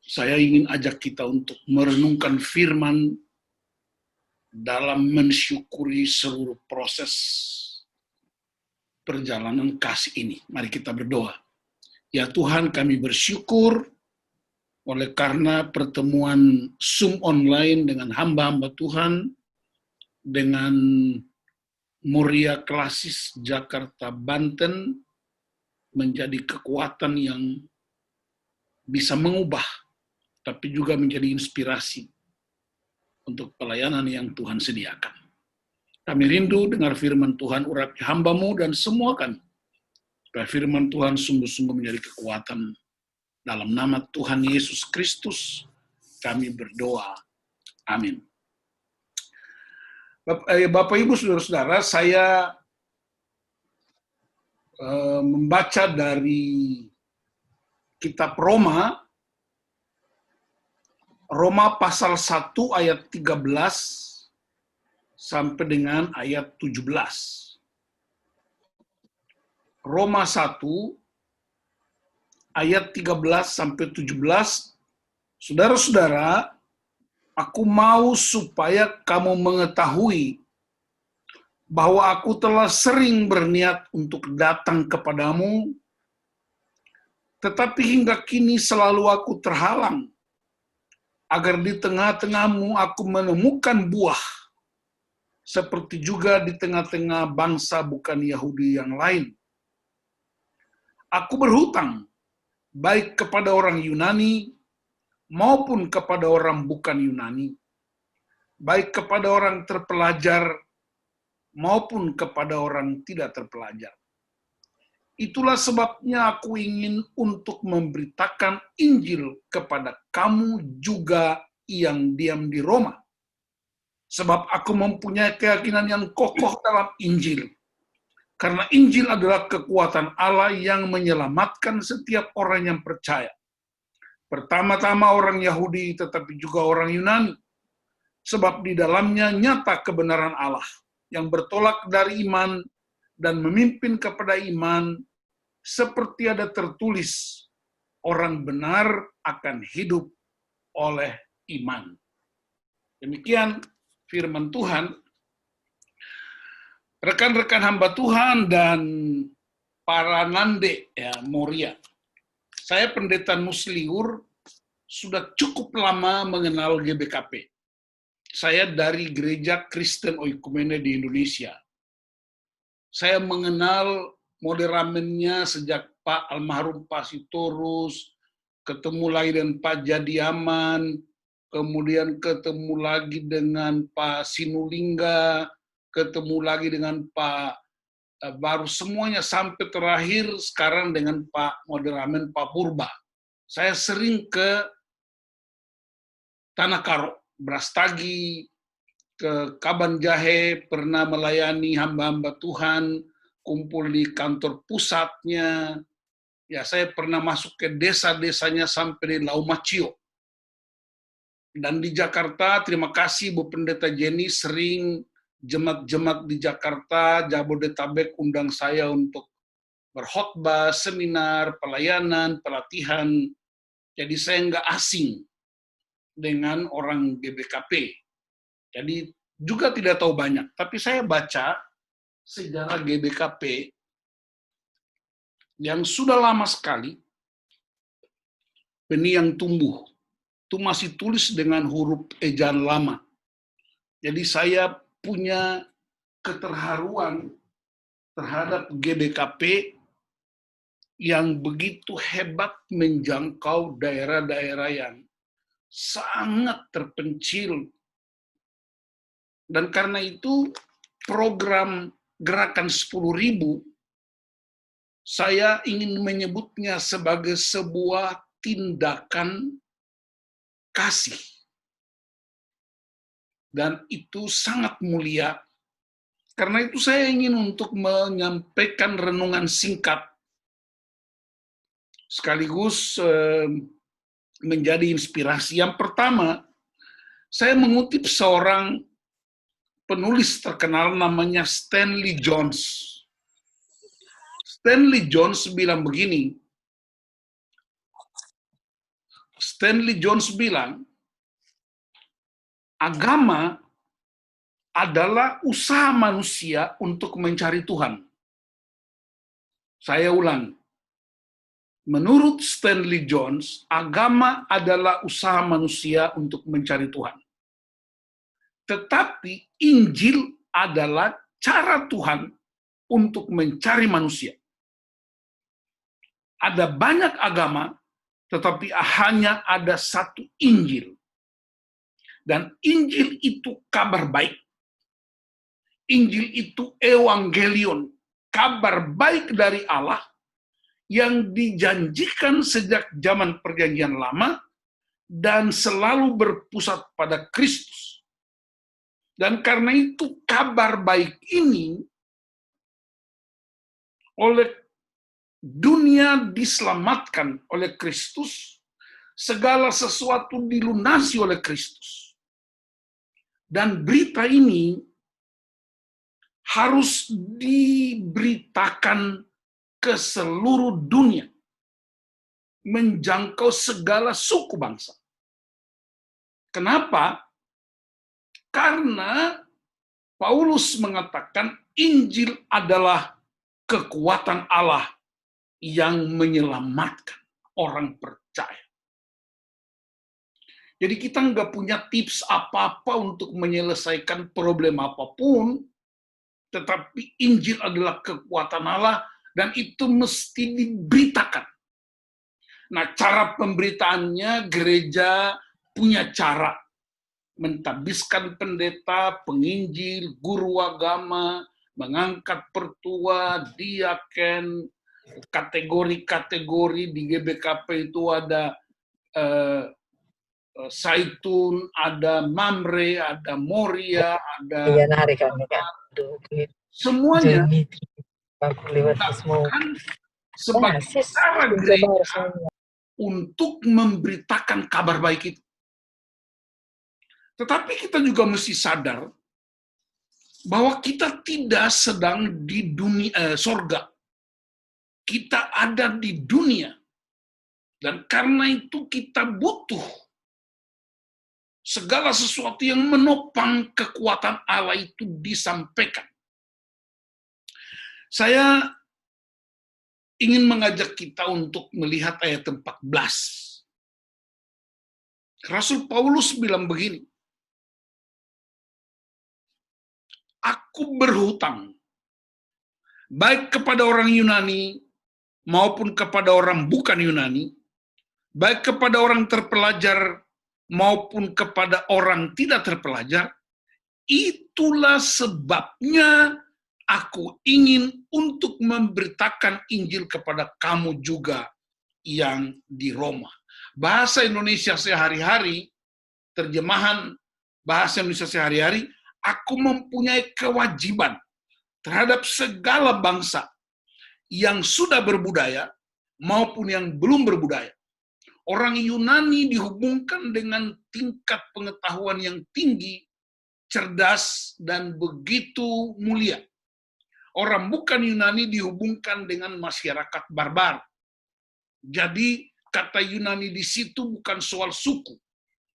Saya ingin ajak kita untuk merenungkan firman dalam mensyukuri seluruh proses perjalanan kasih ini. Mari kita berdoa. Ya Tuhan, kami bersyukur oleh karena pertemuan Zoom online dengan hamba-hamba Tuhan, dengan Muria Klasis Jakarta, Banten, menjadi kekuatan yang bisa mengubah, tapi juga menjadi inspirasi untuk pelayanan yang Tuhan sediakan. Kami rindu dengar firman Tuhan, urapi hamba-Mu dan semua kami, supaya firman Tuhan sungguh-sungguh menjadi kekuatan. Dalam nama Tuhan Yesus Kristus, kami berdoa. Amin. Bapak, Ibu, Saudara-saudara, saya membaca dari kitab Roma pasal 1 ayat 13 sampai dengan ayat 17. Roma 1 ayat 13 sampai 17. Saudara-saudara, aku mau supaya kamu mengetahui bahwa aku telah sering berniat untuk datang kepadamu, tetapi hingga kini selalu aku terhalang, agar di tengah-tengahmu aku menemukan buah, seperti juga di tengah-tengah bangsa bukan Yahudi yang lain. Aku berhutang, baik kepada orang Yunani maupun kepada orang bukan Yunani, baik kepada orang terpelajar maupun kepada orang tidak terpelajar. Itulah sebabnya aku ingin untuk memberitakan Injil kepada kamu juga yang diam di Roma. Sebab aku mempunyai keyakinan yang kokoh dalam Injil. Karena Injil adalah kekuatan Allah yang menyelamatkan setiap orang yang percaya. Pertama-tama orang Yahudi, tetapi juga orang Yunani. Sebab di dalamnya nyata kebenaran Allah yang bertolak dari iman dan memimpin kepada iman, seperti ada tertulis, orang benar akan hidup oleh iman. Demikian firman Tuhan. Rekan-rekan hamba Tuhan dan para nande, ya, Moria. Saya pendeta Nusliur, sudah cukup lama mengenal GBKP. Saya dari Gereja Kristen Oikumene di Indonesia. Saya mengenal moderamennya sejak Pak almarhum Pak Sitorus, ketemu lagi dengan Pak Jadiaman, kemudian ketemu lagi dengan Pak Sinulingga, ketemu lagi dengan Pak baru semuanya sampai terakhir sekarang dengan Pak moderamen Pak Purba. Saya sering ke Tanah Karo, Brastagi, ke Kaban Jahe, pernah melayani hamba-hamba Tuhan, kumpul di kantor pusatnya. Ya, saya pernah masuk ke desa-desanya sampai di Laumacio. Dan di Jakarta, terima kasih Bu Pendeta Jenny sering jemaat-jemaat di Jakarta, Jabodetabek undang saya untuk berkhotbah, seminar, pelayanan, pelatihan. Jadi saya nggak asing dengan orang GBKP. Jadi juga tidak tahu banyak, tapi saya baca sejarah GBKP yang sudah lama sekali, benih yang tumbuh, itu masih tulis dengan huruf ejaan lama. Jadi saya punya keterharuan terhadap GBKP yang begitu hebat menjangkau daerah-daerah yang sangat terpencil. Dan karena itu program Gerakan 10.000, saya ingin menyebutnya sebagai sebuah tindakan kasih. Dan itu sangat mulia. Karena itu saya ingin untuk menyampaikan renungan singkat sekaligus menjadi inspirasi. Yang pertama, saya mengutip seorang penulis terkenal namanya Stanley Jones. Stanley Jones bilang begini, Stanley Jones bilang, agama adalah usaha manusia untuk mencari Tuhan. Saya ulang. Menurut Stanley Jones, agama adalah usaha manusia untuk mencari Tuhan. Tetapi Injil adalah cara Tuhan untuk mencari manusia. Ada banyak agama, tetapi hanya ada satu Injil. Dan Injil itu kabar baik. Injil itu evangelion, kabar baik dari Allah yang dijanjikan sejak zaman Perjanjian Lama dan selalu berpusat pada Kristus. Dan karena itu kabar baik ini oleh dunia diselamatkan oleh Kristus, segala sesuatu dilunasi oleh Kristus. Dan berita ini harus diberitakan ke seluruh dunia, menjangkau segala suku bangsa. Kenapa? Karena Paulus mengatakan Injil adalah kekuatan Allah yang menyelamatkan orang percaya. Jadi kita nggak punya tips apa-apa untuk menyelesaikan problem apapun, tetapi Injil adalah kekuatan Allah dan itu mesti diberitakan. Nah, cara pemberitaannya gereja punya cara. Mentabiskan pendeta, penginjil, guru agama, mengangkat pertua, diaken, kategori-kategori di GBKP itu ada Saitun, ada Mamre, ada Moria, ada semuanya sebagai cara gereja untuk memberitakan kabar baik itu. Tetapi kita juga mesti sadar bahwa kita tidak sedang di dunia sorga. Kita ada di dunia. Dan karena itu kita butuh segala sesuatu yang menopang kekuatan Allah itu disampaikan. Saya ingin mengajak kita untuk melihat ayat 14. Rasul Paulus bilang begini, aku berhutang, baik kepada orang Yunani maupun kepada orang bukan Yunani, baik kepada orang terpelajar maupun kepada orang tidak terpelajar. Itulah sebabnya aku ingin untuk memberitakan Injil kepada kamu juga yang di Roma. Bahasa Indonesia sehari-hari, terjemahan bahasa Indonesia sehari-hari, aku mempunyai kewajiban terhadap segala bangsa yang sudah berbudaya maupun yang belum berbudaya. Orang Yunani dihubungkan dengan tingkat pengetahuan yang tinggi, cerdas, dan begitu mulia. Orang bukan Yunani dihubungkan dengan masyarakat barbar. Jadi kata Yunani di situ bukan soal suku,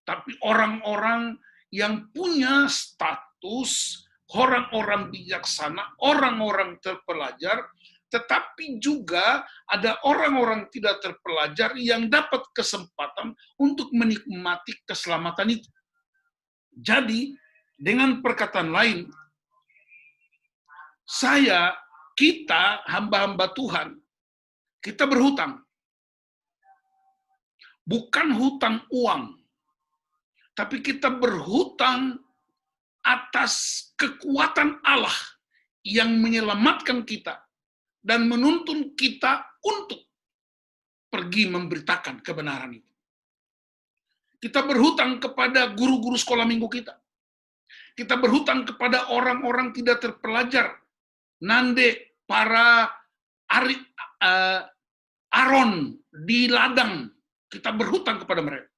tapi orang-orang yang punya status, orang-orang bijaksana, orang-orang terpelajar, tetapi juga ada orang-orang tidak terpelajar yang dapat kesempatan untuk menikmati keselamatan itu. Jadi, dengan perkataan lain, kita, hamba-hamba Tuhan, kita berhutang. Bukan hutang uang, tapi kita berhutang atas kekuatan Allah yang menyelamatkan kita dan menuntun kita untuk pergi memberitakan kebenaran itu. Kita berhutang kepada guru-guru sekolah minggu kita. Kita berhutang kepada orang-orang tidak terpelajar, nande, para Aron di ladang. Kita berhutang kepada mereka.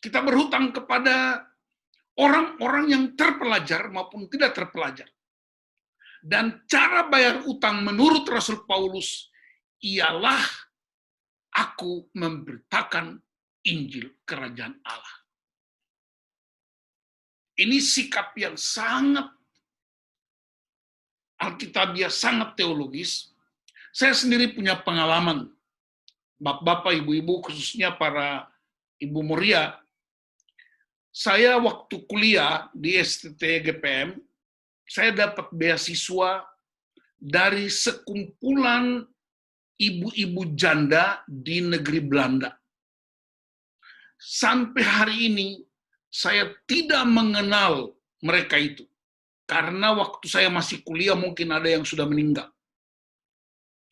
Kita berhutang kepada orang-orang yang terpelajar maupun tidak terpelajar. Dan cara bayar utang menurut Rasul Paulus ialah aku memberitakan Injil Kerajaan Allah. Ini sikap yang sangat alkitabiah, sangat teologis. Saya sendiri punya pengalaman, bapak-bapak, ibu-ibu, khususnya para ibu muria. Saya waktu kuliah di STT GPM, saya dapat beasiswa dari sekumpulan ibu-ibu janda di negeri Belanda. Sampai hari ini, saya tidak mengenal mereka itu. Karena waktu saya masih kuliah mungkin ada yang sudah meninggal.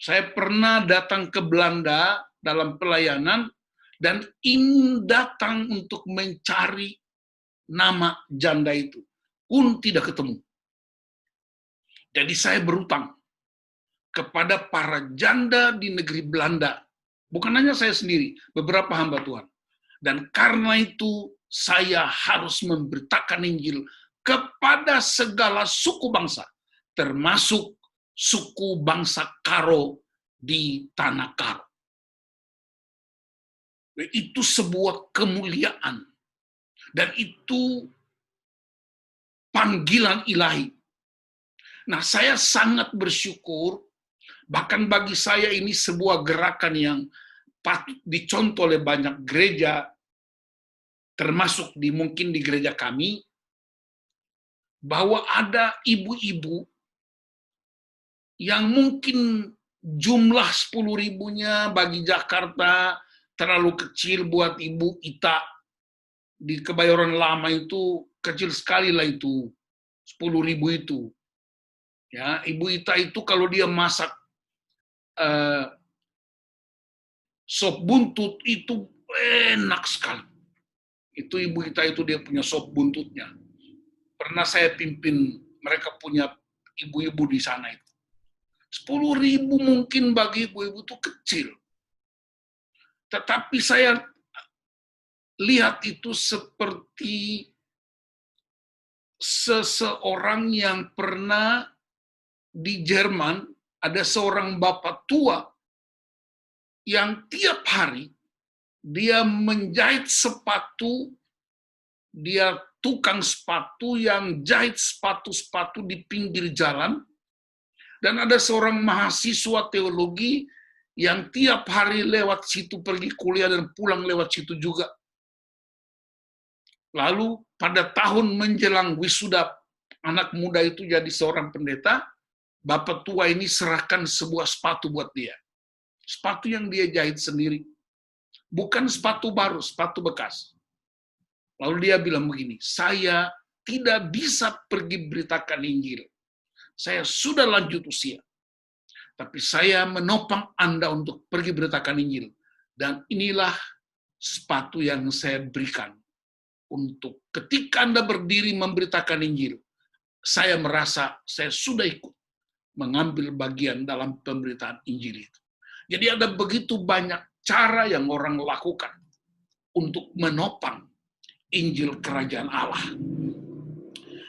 Saya pernah datang ke Belanda dalam pelayanan dan datang untuk mencari nama janda itu. Pun tidak ketemu. Jadi saya berutang kepada para janda di negeri Belanda. Bukan hanya saya sendiri, beberapa hamba Tuhan. Dan karena itu saya harus memberitakan Injil kepada segala suku bangsa, termasuk suku bangsa Karo di tanah Karo. Itu sebuah kemuliaan. Dan itu panggilan ilahi. Nah, saya sangat bersyukur, bahkan bagi saya ini sebuah gerakan yang patut dicontoh oleh banyak gereja, termasuk mungkin di gereja kami, bahwa ada ibu-ibu yang mungkin jumlah 10.000-nya bagi Jakarta terlalu kecil buat Ibu Ita. Di Kebayoran Lama itu kecil sekali lah itu, 10.000 itu. Ya, Ibu Ita itu kalau dia masak sop buntut itu enak sekali. Itu Ibu Ita itu dia punya sop buntutnya. Pernah saya pimpin, mereka punya ibu-ibu di sana itu. 10.000 mungkin bagi ibu-ibu itu kecil. Tetapi saya lihat itu seperti seseorang yang pernah di Jerman, ada seorang bapak tua yang tiap hari dia menjahit sepatu, dia tukang sepatu yang jahit sepatu-sepatu di pinggir jalan, dan ada seorang mahasiswa teologi yang tiap hari lewat situ pergi kuliah dan pulang lewat situ juga. Lalu pada tahun menjelang wisuda anak muda itu jadi seorang pendeta, bapak tua ini serahkan sebuah sepatu buat dia. Sepatu yang dia jahit sendiri. Bukan sepatu baru, sepatu bekas. Lalu dia bilang begini, saya tidak bisa pergi beritakan Injil. Saya sudah lanjut usia. Tapi saya menopang Anda untuk pergi beritakan Injil. Dan inilah sepatu yang saya berikan. Untuk ketika Anda berdiri memberitakan Injil, saya merasa saya sudah ikut mengambil bagian dalam pemberitaan Injil itu. Jadi ada begitu banyak cara yang orang lakukan untuk menopang Injil Kerajaan Allah.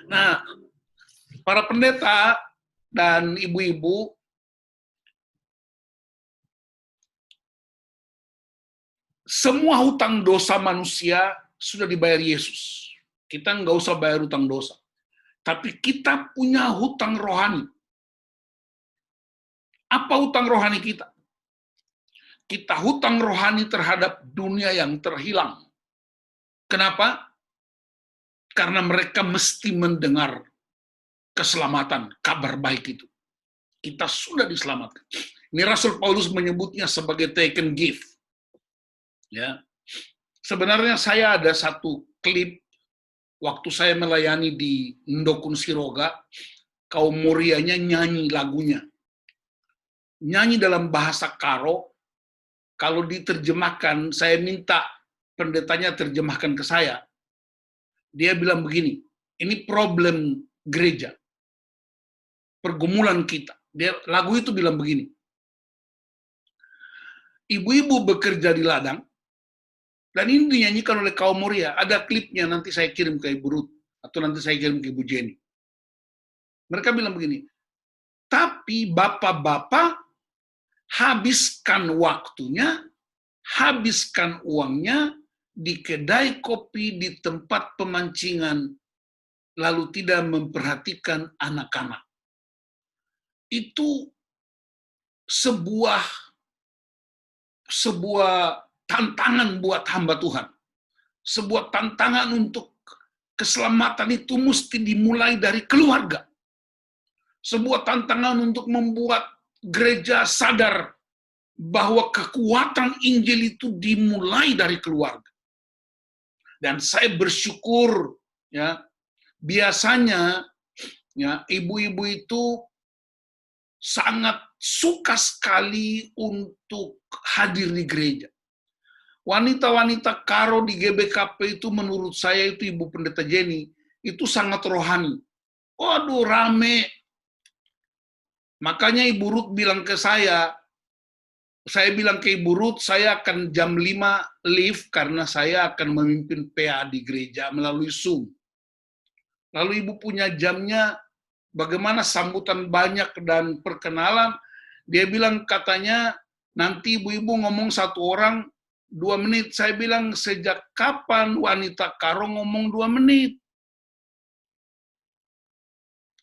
Nah, para pendeta dan ibu-ibu, semua hutang dosa manusia sudah dibayar Yesus. Kita nggak usah bayar hutang dosa. Tapi kita punya hutang rohani. Apa hutang rohani kita? Kita hutang rohani terhadap dunia yang terhilang. Kenapa? Karena mereka mesti mendengar keselamatan, kabar baik itu. Kita sudah diselamatkan. Ini Rasul Paulus menyebutnya sebagai taken gift. Ya. Sebenarnya saya ada satu klip waktu saya melayani di Ndokun Siroga, kaum Morianya nyanyi lagunya. Nyanyi dalam bahasa Karo, kalau diterjemahkan, saya minta pendetanya terjemahkan ke saya. Dia bilang begini, ini problem gereja, pergumulan kita. Lagu itu bilang begini, ibu-ibu bekerja di ladang, dan ini dinyanyikan oleh kaum Moria. Ada klipnya, nanti saya kirim ke Ibu Ruth, atau nanti saya kirim ke Ibu Jenny. Mereka bilang begini, tapi bapak-bapak habiskan waktunya habiskan uangnya di kedai kopi, di tempat pemancingan, lalu tidak memperhatikan anak-anak. Itu sebuah tantangan buat hamba Tuhan. Sebuah tantangan untuk keselamatan itu mesti dimulai dari keluarga. Sebuah tantangan untuk membuat gereja sadar bahwa kekuatan Injil itu dimulai dari keluarga. Dan saya bersyukur, ya, biasanya ya ibu-ibu itu sangat suka sekali untuk hadir di gereja. Wanita-wanita karo di GBKP itu menurut saya itu Ibu Pendeta Jenny itu sangat rohani. Waduh, rame. Makanya Ibu Ruth bilang ke saya bilang ke Ibu Ruth, saya akan jam 5 live karena saya akan memimpin PA di gereja melalui Zoom. Lalu Ibu punya jamnya, bagaimana sambutan banyak dan perkenalan. Dia bilang katanya, nanti ibu-ibu ngomong 1 orang 2 menit. Saya bilang, sejak kapan wanita karo ngomong 2 menit?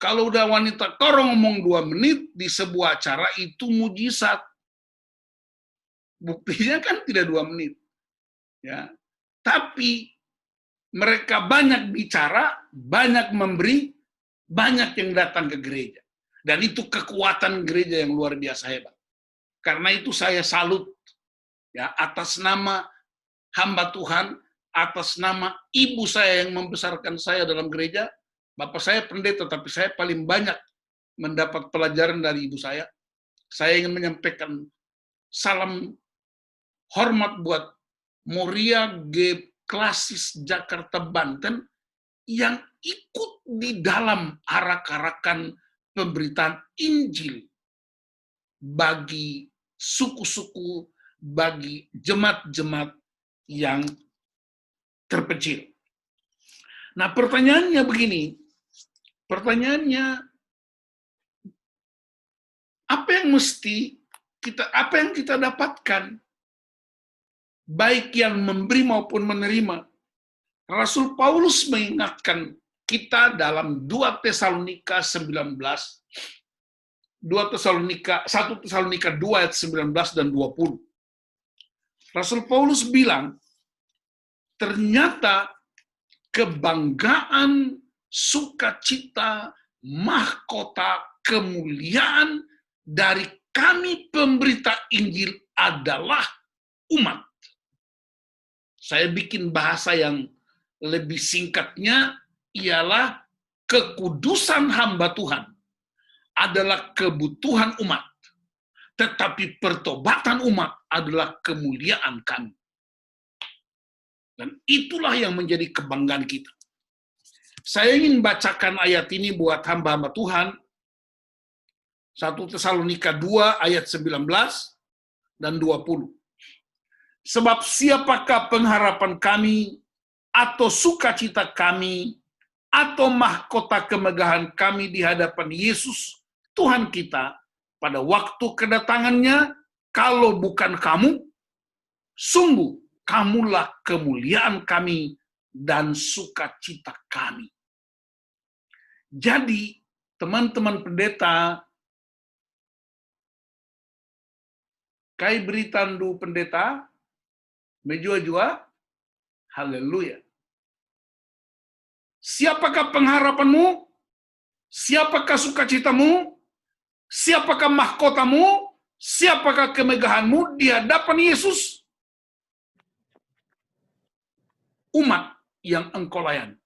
Kalau udah wanita karo ngomong 2 menit di sebuah acara itu mujizat. Buktinya kan tidak 2 menit. Ya. Tapi mereka banyak bicara, banyak memberi, banyak yang datang ke gereja. Dan itu kekuatan gereja yang luar biasa hebat. Karena itu saya salut ya atas nama hamba Tuhan, atas nama ibu saya yang membesarkan saya dalam gereja. Bapak saya pendeta, tapi saya paling banyak mendapat pelajaran dari ibu saya. Saya ingin menyampaikan salam hormat buat Moria G. Klasis Jakarta Banten yang ikut di dalam arak-arakan pemberitaan Injil bagi suku-suku, bagi jemaat-jemaat yang terpencil. Nah, pertanyaannya begini. Pertanyaannya, apa yang kita dapatkan? Baik yang memberi maupun menerima. Rasul Paulus mengingatkan kita dalam 2 Tesalonika 19, 1 Tesalonika 2 ayat 19 dan 20. Rasul Paulus bilang, ternyata kebanggaan, sukacita, mahkota, kemuliaan dari kami pemberita Injil adalah umat. Saya bikin bahasa yang lebih singkatnya ialah kekudusan hamba Tuhan adalah kebutuhan umat, tetapi pertobatan umat adalah kemuliaan kami. Dan itulah yang menjadi kebanggaan kita. Saya ingin bacakan ayat ini buat hamba-hamba Tuhan. 1 Tesalonika 2 ayat 19 dan 20. Sebab siapakah pengharapan kami, atau sukacita kami, atau mahkota kemegahan kami di hadapan Yesus, Tuhan kita, pada waktu kedatangannya, kalau bukan kamu, sungguh kamulah kemuliaan kami dan sukacita kami. Jadi, teman-teman pendeta, kai beritandu pendeta, mejua-jua, haleluya. Siapakah pengharapanmu? Siapakah sukacitamu? Siapakah mahkotamu? Siapakah kemegahanmu di hadapan Yesus? Umat yang engkau layani.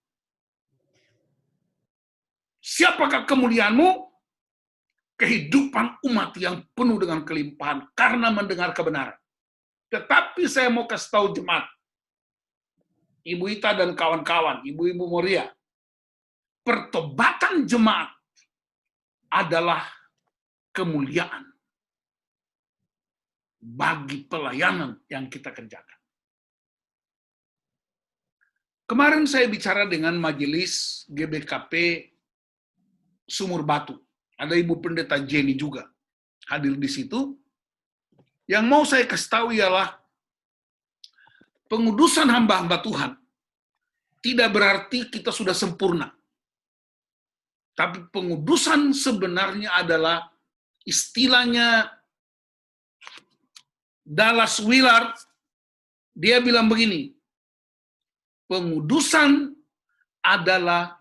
Siapakah kemuliaanmu? Kehidupan umat yang penuh dengan kelimpahan karena mendengar kebenaran. Tetapi saya mau kasih tahu jemaat, Ibu Ita dan kawan-kawan, Ibu-Ibu Moria, pertobatan jemaat adalah kemuliaan bagi pelayanan yang kita kerjakan. Kemarin saya bicara dengan majelis GBKP Sumur Batu. Ada Ibu Pendeta Jenny juga hadir di situ. Yang mau saya kasih tahu ialah pengudusan hamba-hamba Tuhan tidak berarti kita sudah sempurna. Tapi pengudusan sebenarnya adalah istilahnya Dallas Willard, dia bilang begini, pengudusan adalah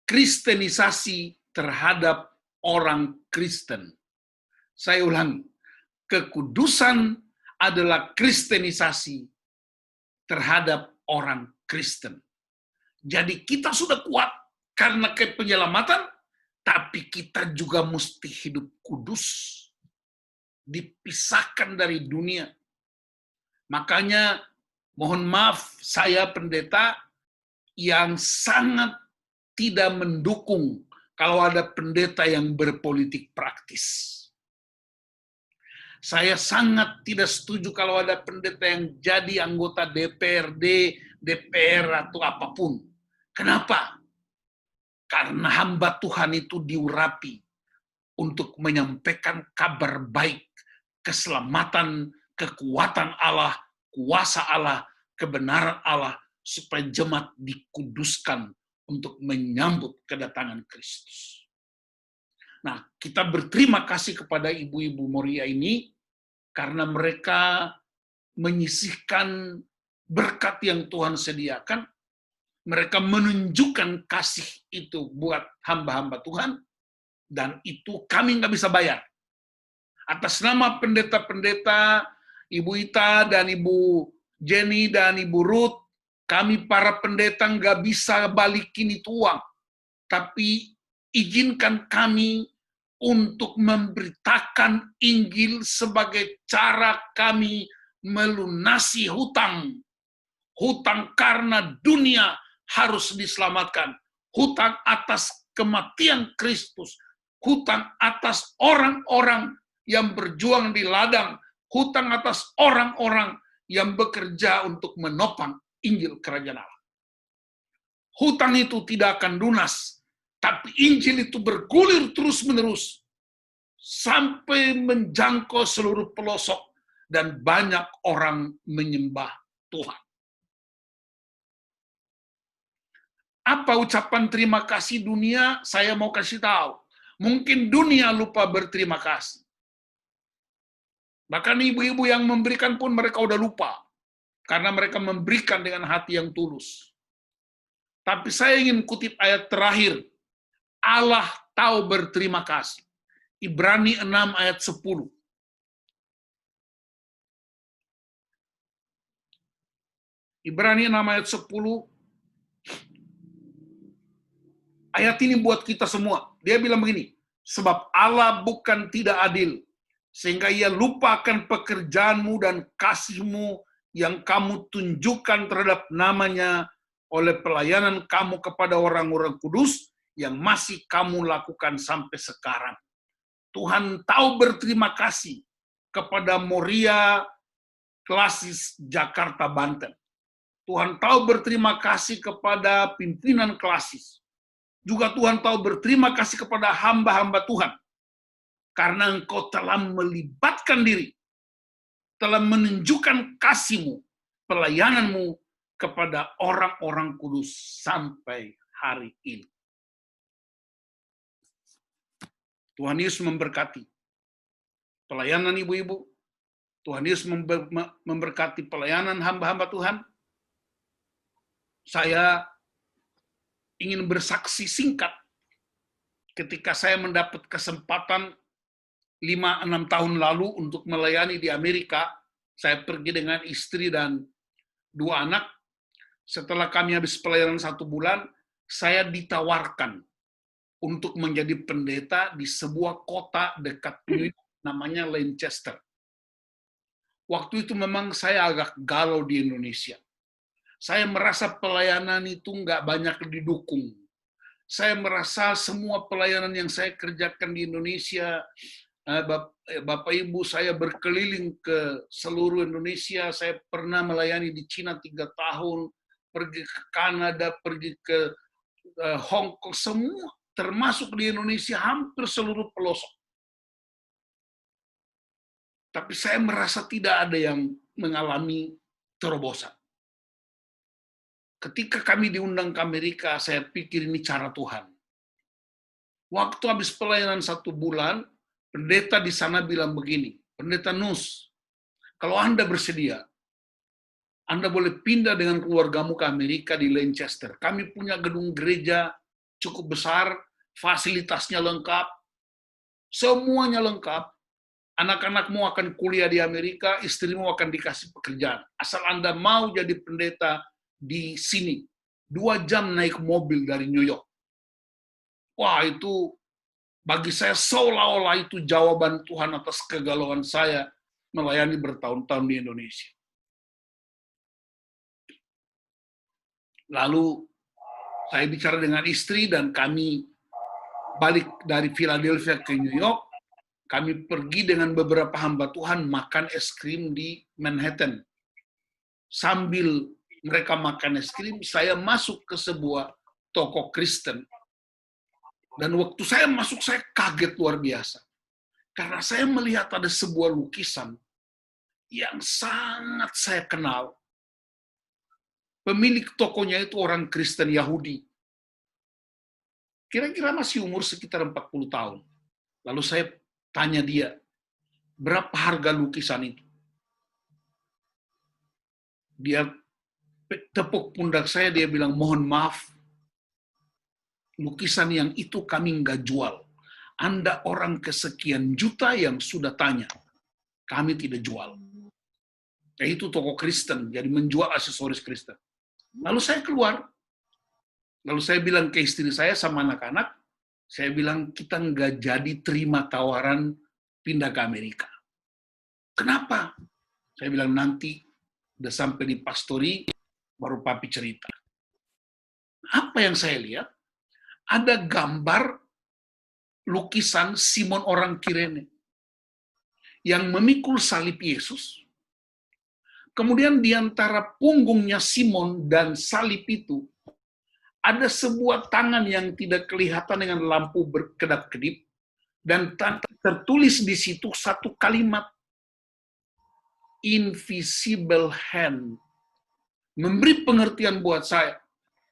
kristenisasi terhadap orang Kristen. Saya ulangi, kekudusan adalah kristenisasi terhadap orang Kristen. Jadi kita sudah kuat karena penyelamatan, tapi kita juga mesti hidup kudus, dipisahkan dari dunia. Makanya mohon maaf, saya pendeta yang sangat tidak mendukung kalau ada pendeta yang berpolitik praktis. Saya sangat tidak setuju kalau ada pendeta yang jadi anggota DPRD, DPR, atau apapun. Kenapa? Karena hamba Tuhan itu diurapi untuk menyampaikan kabar baik, keselamatan, kekuatan Allah, kuasa Allah, kebenaran Allah, supaya jemaat dikuduskan untuk menyambut kedatangan Kristus. Nah, kita berterima kasih kepada ibu-ibu Moria ini karena mereka menyisihkan berkat yang Tuhan sediakan. Mereka menunjukkan kasih itu buat hamba-hamba Tuhan, dan itu kami nggak bisa bayar. Atas nama pendeta-pendeta, Ibu Ita dan Ibu Jenny dan Ibu Ruth, kami para pendeta nggak bisa balikin itu uang. Tapi izinkan kami untuk memberitakan Injil sebagai cara kami melunasi hutang. Hutang karena dunia harus diselamatkan. Hutang atas kematian Kristus. Hutang atas orang-orang yang berjuang di ladang. Hutang atas orang-orang yang bekerja untuk menopang Injil Kerajaan Allah. Hutang itu tidak akan lunas, tapi Injil itu bergulir terus-menerus sampai menjangkau seluruh pelosok dan banyak orang menyembah Tuhan. Apa ucapan terima kasih dunia? Saya mau kasih tahu. Mungkin dunia lupa berterima kasih. Bahkan ibu-ibu yang memberikan pun mereka udah lupa. Karena mereka memberikan dengan hati yang tulus. Tapi saya ingin kutip ayat terakhir. Allah tahu berterima kasih. Ibrani 6 ayat 10. Ibrani 6 ayat 10. Ayat ini buat kita semua. Dia bilang begini, sebab Allah bukan tidak adil, sehingga ia lupakan pekerjaanmu dan kasihmu yang kamu tunjukkan terhadap namanya oleh pelayanan kamu kepada orang-orang kudus yang masih kamu lakukan sampai sekarang. Tuhan tahu berterima kasih kepada Moria Klasis Jakarta, Banten. Tuhan tahu berterima kasih kepada pimpinan Klasis. Juga Tuhan tahu berterima kasih kepada hamba-hamba Tuhan. Karena engkau telah melibatkan diri, telah menunjukkan kasih-Mu, pelayananmu kepada orang-orang kudus sampai hari ini. Tuhan Yesus memberkati pelayanan ibu-ibu. Tuhan Yesus memberkati pelayanan hamba-hamba Tuhan. Saya ingin bersaksi singkat ketika saya mendapat kesempatan 5-6 tahun lalu untuk melayani di Amerika. Saya pergi dengan istri dan 2 anak. Setelah kami habis pelayanan 1 bulan, saya ditawarkan untuk menjadi pendeta di sebuah kota dekat New York, namanya Lancaster. Waktu itu memang saya agak galau di Indonesia. Saya merasa pelayanan itu nggak banyak didukung. Saya merasa semua pelayanan yang saya kerjakan di Indonesia, Bapak Ibu, saya berkeliling ke seluruh Indonesia. Saya pernah melayani di Cina 3 tahun, pergi ke Kanada, pergi ke Hong Kong, semua termasuk di Indonesia, hampir seluruh pelosok. Tapi saya merasa tidak ada yang mengalami terobosan. ketika kami diundang ke Amerika, saya pikir ini cara Tuhan. Waktu habis pelayanan 1 bulan, pendeta di sana bilang begini, Pendeta Nus, kalau Anda bersedia, Anda boleh pindah dengan keluargamu ke Amerika di Lancaster. Kami punya gedung gereja cukup besar, fasilitasnya lengkap, semuanya lengkap. Anak-anakmu akan kuliah di Amerika, istrimu akan dikasih pekerjaan. Asal Anda mau jadi pendeta di sini. 2 jam naik mobil dari New York. Wah, itu bagi saya seolah-olah itu jawaban Tuhan atas kegalauan saya melayani bertahun-tahun di Indonesia. Lalu saya bicara dengan istri dan kami balik dari Philadelphia ke New York. Kami pergi dengan beberapa hamba Tuhan makan es krim di Manhattan. Sambil mereka makan es krim, saya masuk ke sebuah toko Kristen. Dan waktu saya masuk, saya kaget luar biasa. Karena saya melihat ada sebuah lukisan yang sangat saya kenal. Pemilik tokonya itu orang Kristen Yahudi. Kira-kira masih umur sekitar 40 tahun. Lalu saya tanya dia, berapa harga lukisan itu? Dia tepuk pundak saya, dia bilang, mohon maaf, lukisan yang itu kami nggak jual. Anda orang kesekian juta yang sudah tanya, kami tidak jual. Itu toko Kristen, jadi menjual aksesoris Kristen. Lalu saya keluar, lalu saya bilang ke istri saya sama anak-anak, saya bilang kita nggak jadi terima tawaran pindah ke Amerika. Kenapa? Saya bilang nanti udah sampai di pastori, baru papi cerita. Apa yang saya lihat? Ada gambar lukisan Simon orang Kirene yang memikul salib Yesus. Kemudian di antara punggungnya Simon dan salib itu ada sebuah tangan yang tidak kelihatan dengan lampu berkedap-kedip dan tertulis di situ satu kalimat, invisible hand. Memberi pengertian buat saya.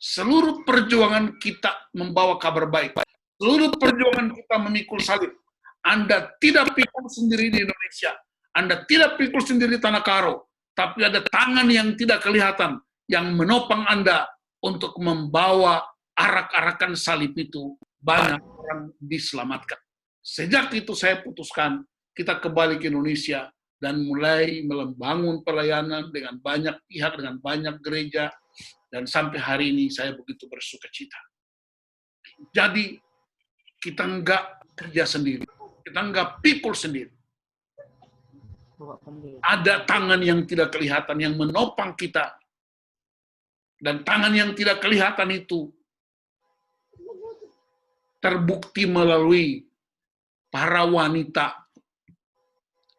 Seluruh perjuangan kita membawa kabar baik. Seluruh perjuangan kita memikul salib. Anda tidak pikul sendiri di Indonesia. Anda tidak pikul sendiri di Tanah Karo. Tapi ada tangan yang tidak kelihatan yang menopang Anda untuk membawa arak-arakan salib itu. Banyak orang diselamatkan. Sejak itu saya putuskan kita kembali ke Indonesia dan mulai membangun pelayanan dengan banyak pihak, dengan banyak gereja. Dan sampai hari ini saya begitu bersuka cita. Jadi kita enggak kerja sendiri, kita enggak pikul sendiri. Ada tangan yang tidak kelihatan yang menopang kita. Dan tangan yang tidak kelihatan itu terbukti melalui para wanita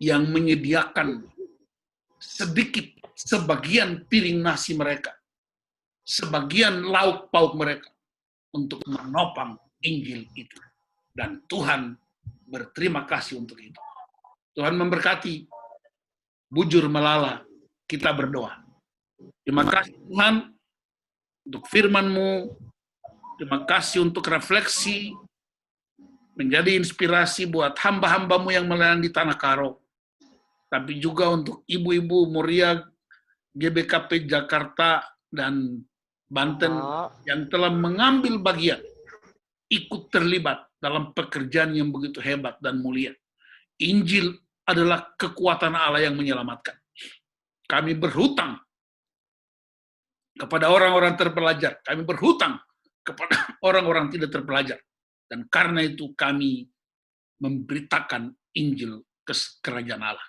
yang menyediakan sedikit sebagian piring nasi mereka, sebagian lauk pauk mereka untuk menopang Injil itu. Dan Tuhan berterima kasih untuk itu. Tuhan memberkati. Bujur melala, kita berdoa. Terima kasih Tuhan untuk firman-Mu. Terima kasih untuk refleksi, menjadi inspirasi buat hamba-hamba-Mu yang melayani di Tanah Karo. Tapi juga untuk ibu-ibu Moria GBKP Jakarta dan Banten yang telah mengambil bagian, ikut terlibat dalam pekerjaan yang begitu hebat dan mulia. Injil adalah kekuatan Allah yang menyelamatkan. Kami berhutang kepada orang-orang terpelajar. Kami berhutang kepada orang-orang tidak terpelajar. Dan karena itu kami memberitakan Injil ke kerajaan Allah.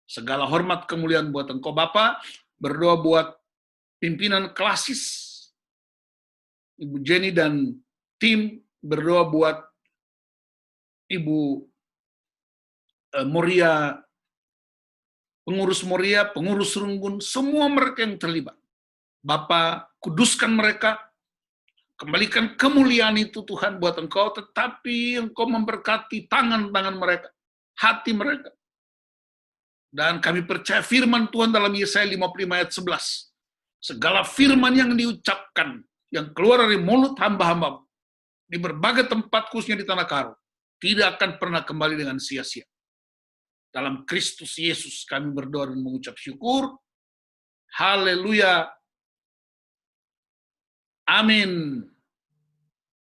Segala hormat kemuliaan buat Engkau Bapa, berdoa buat pimpinan klasis, Ibu Jenny dan tim, berdoa buat Ibu Moria, pengurus Moria, pengurus Runggun, semua mereka yang terlibat. Bapa, kuduskan mereka, kembalikan kemuliaan itu Tuhan buat Engkau, tetapi Engkau memberkati tangan-tangan mereka, hati mereka. Dan kami percaya firman Tuhan dalam Yesaya 55 ayat 11. segala firman yang diucapkan, yang keluar dari mulut hamba-hamba di berbagai tempat khususnya di Tanah Karo, tidak akan pernah kembali dengan sia-sia. Dalam Kristus Yesus kami berdoa dan mengucap syukur. Haleluya. Amin.